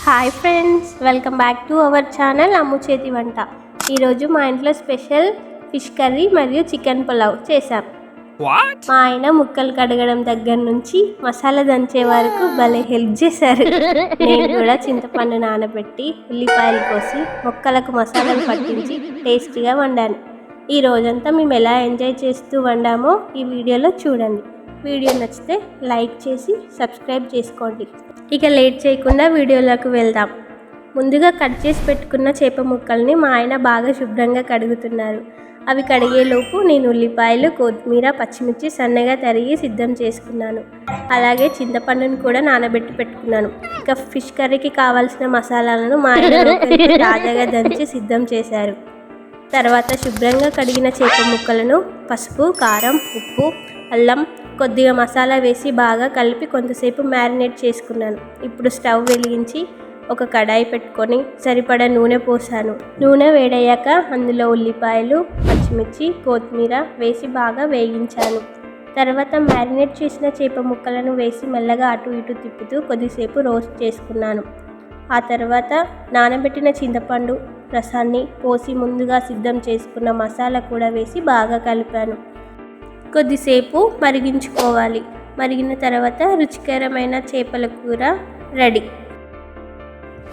Hi friends, welcome back to our channel Ammu Chethi Vanta. ఈరోజు మా ఇంట్లో స్పెషల్ ఫిష్ కర్రీ మరియు చికెన్ పులావ్ చేశాం. మా ఆయన ముక్కలు కడగడం దగ్గర నుంచి మసాలా దంచే వరకు భలే హెల్ప్ చేశారు. నేను కూడా చింతపండు నానబెట్టి ఉల్లిపాయలు కోసి మొక్కలకు మసాలాలు పట్టించి టేస్టీగా వండాను. ఈ రోజంతా మేము ఎలా ఎంజాయ్ చేస్తూ వండామో ఈ వీడియోలో చూడండి. వీడియో నచ్చితే లైక్ చేసి సబ్స్క్రైబ్ చేసుకోండి. ఇక లేట్ చేయకుండా వీడియోలోకి వెళ్దాం. ముందుగా కట్ చేసి పెట్టుకున్న చేప ముక్కల్ని మా ఆయన బాగా శుభ్రంగా కడుగుతున్నారు. అవి కడిగేలోపు నేను ఉల్లిపాయలు, కొత్తిమీర, పచ్చిమిర్చి సన్నగా తరిగి సిద్ధం చేసుకున్నాను. అలాగే చింతపండును కూడా నానబెట్టి పెట్టుకున్నాను. ఇక ఫిష్ కర్రీకి కావాల్సిన మసాలాలను మా ఆయన తాజాగా దంచి సిద్ధం చేశారు. తర్వాత శుభ్రంగా కడిగిన చేప ముక్కలను పసుపు, కారం, ఉప్పు, అల్లం, కొద్దిగా మసాలా వేసి బాగా కలిపి కొంతసేపు మ్యారినేట్ చేసుకున్నాను. ఇప్పుడు స్టవ్ వెలిగించి ఒక కడాయి పెట్టుకొని సరిపడా నూనె పోసాను. నూనె వేడయ్యాక అందులో ఉల్లిపాయలు, పచ్చిమిర్చి, కొత్తిమీర వేసి బాగా వేయించాను. తర్వాత మ్యారినేట్ చేసిన చేప ముక్కలను వేసి మెల్లగా అటు ఇటు తిప్పుతూ కొద్దిసేపు రోస్ట్ చేసుకున్నాను. ఆ తర్వాత నానబెట్టిన చింతపండు రసాన్ని పోసి ముందుగా సిద్ధం చేసుకున్న మసాలా కూడా వేసి బాగా కలిపాను. కొద్దిసేపు మరిగించుకోవాలి. మరిగిన తర్వాత రుచికరమైన చేపల కూర రెడీ.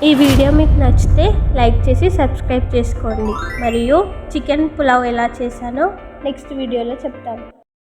ఈ వీడియో మీకు నచ్చితే లైక్ చేసి సబ్స్క్రైబ్ చేసుకోండి. మరియు చికెన్ పులావ్ ఎలా చేశానో నెక్స్ట్ వీడియోలో చెప్తాను.